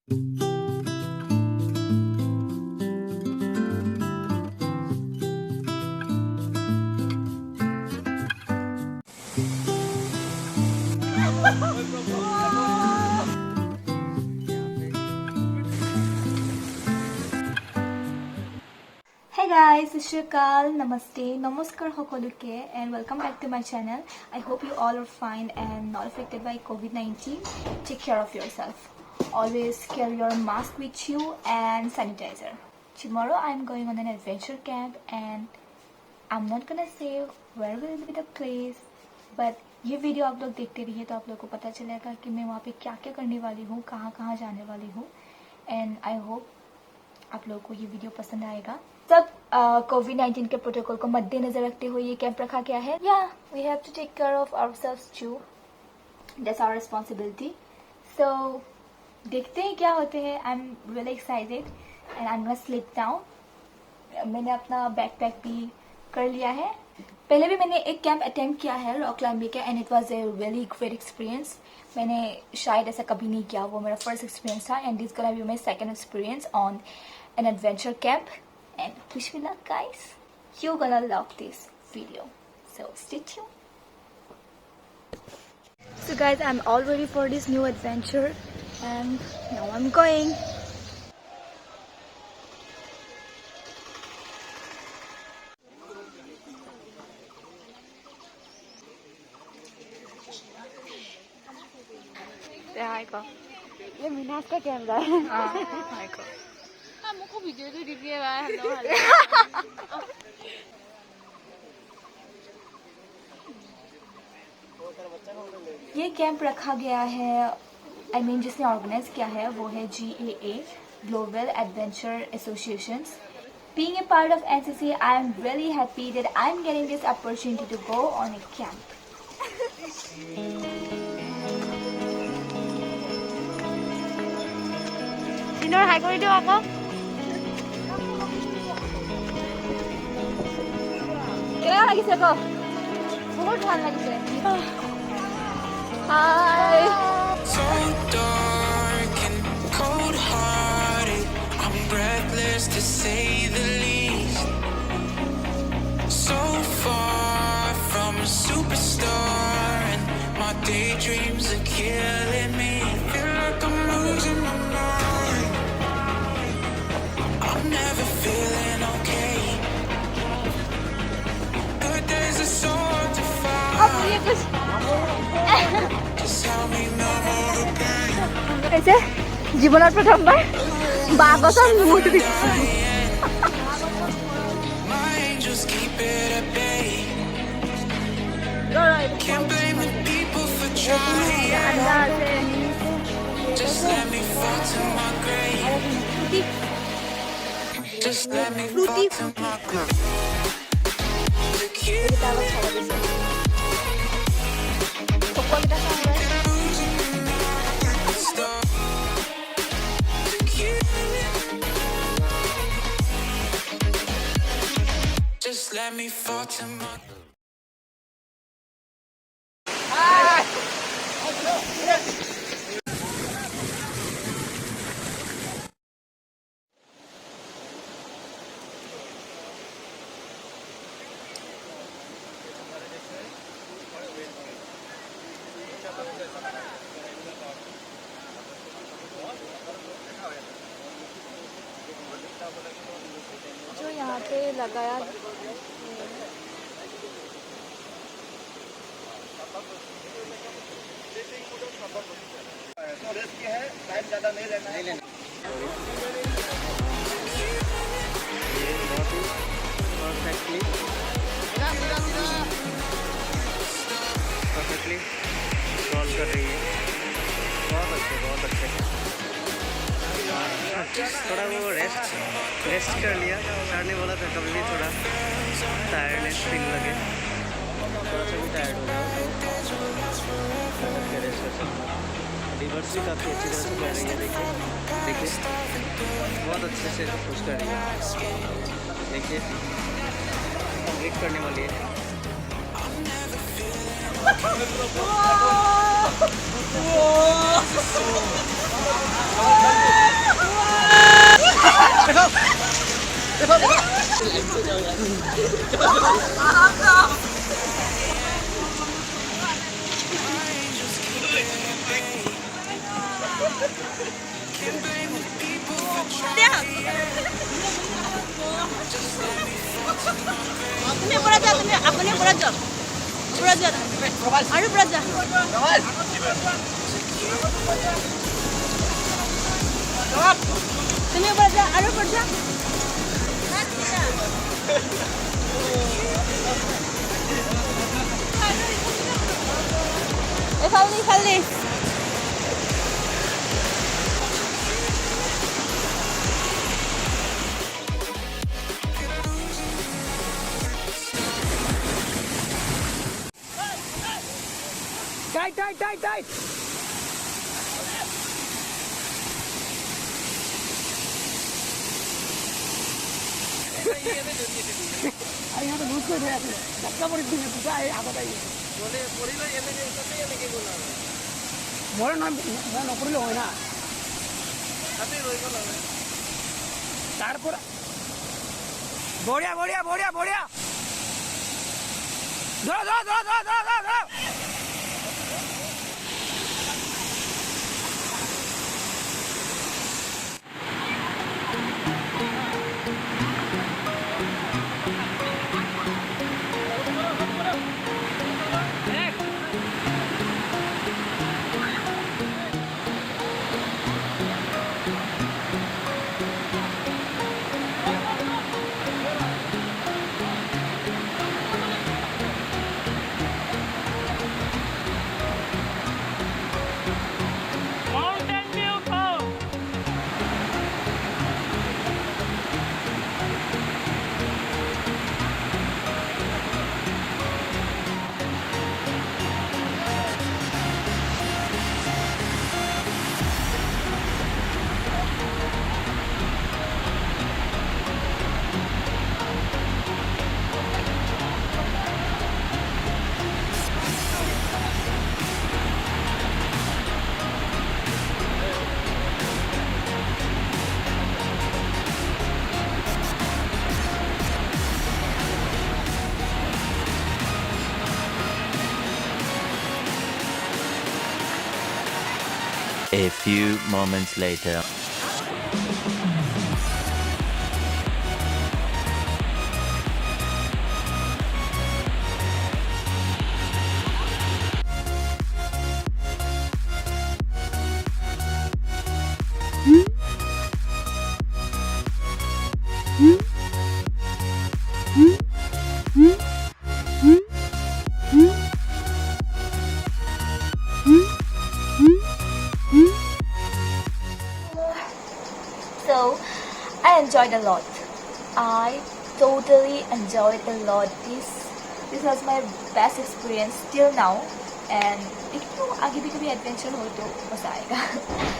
Hey guys, Shikal, Namaste, Namaskar Hokoluke and welcome back to my channel. I hope you all are fine and not affected by COVID-19. Take care of yourself. Always carry your mask with you and sanitizer. Tomorrow I'm going on an adventure camp and I'm not gonna say where will be the place, but ये video आप लोग देखते रहिए तो आप लोगों को पता चलेगा कि मैं वहाँ पे क्या क्या करने वाली हूँ, कहाँ कहाँ जाने वाली हूँ एंड आई होप आप लोगों को ये वीडियो पसंद आएगा। सब कोविड-19 के प्रोटोकॉल को मद्देनजर रखते हुए ये कैंप रखा गया है। या we have to take care of ourselves too, that's our responsibility. So देखते हैं क्या होते हैं। I am really excited and I am gonna slip down. मैंने अपना बैकपैक भी कर लिया है। पहले भी मैंने एक कैंप अटेम्प्ट किया है रॉक क्लाइंबिंग का and it was a really great experience. मैंने शायद ऐसा कभी नहीं किया, वो मेरा फर्स्ट एक्सपीरियंस था and this gonna be my second experience on an adventure camp and wish me luck guys. You're gonna love this video, so stay tuned. So guys, I'm all ready for this new adventure and now I'm going. Hi ko. ये मीनास का camera है। Hi ko. मुझको video तो दीजिए भाई। Hello hello. ये camp रखा गया है, I mean जिसने ऑर्गेनाइज किया है वो है GAA Global Adventure Associations. Being a part of NCC, I am really happy that I am getting this opportunity to go on a camp. দিনৰ হাই কৰি দিওঁ আকৌ। কেনেকুৱা লাগিছে ক? বহুত ভাল লাগিছে। High. So dark and cold-hearted, I'm breathless to say the least. So far from a superstar, and my daydreams are killing me. Feel like I'm losing my mind. I'm never feeling okay. Good days are so hard to find. Just help me numb all the pain. कैसे जीवনৰ প্ৰথমবাৰ বাগছৰ mood দিছে। My angels keep it at bay. Can't blame the people for trying. Just let me fall to my grave. Just let me fall to my grave. The kid stop. The kid. Just let me fall to my जो यहाँ पे लगाया तो risk है, time ज़्यादा नहीं लेना है। ये बहुत ही परफेक्टली सॉल्व कर रही है। बहुत अच्छे थोड़ा वो रेस्ट कर लिया। सर ने बोला था कभी भी थोड़ा टायर्डनेस फील लगे, थोड़ा सा भी टायर्ड हो जाओ तो रेस्ट कर सकते। रिवर्स भी काफ़ी अच्छी तरह से कर रही है। देखिए बहुत अच्छे से पुश कर रही है। देखिए कंप्लीट करने वाली है। Oh! তুমি ওপৰত যা, তুমি আপুনি ওপৰত যাওক, ওপৰত যা আৰু ওপৰত যা। তুমি ওপৰত যা আৰু ওপৰত যা। এইফালে Tight. अरे यहाँ तो लूज कर दिया धक्का पड़ी थी दूसरा है आगे आई बोले पूरी लो ये लेके सब ये लेके बोला बोले ना मैं नौकरी लो है ना अभी रोई को लगे तार पूरा बढ़िया दो A few moments later. So I enjoyed a lot. I totally enjoyed a lot. This was my best experience till now, and देखिए आगे भी कभी एडवेंचर हो तो मजा आएगा.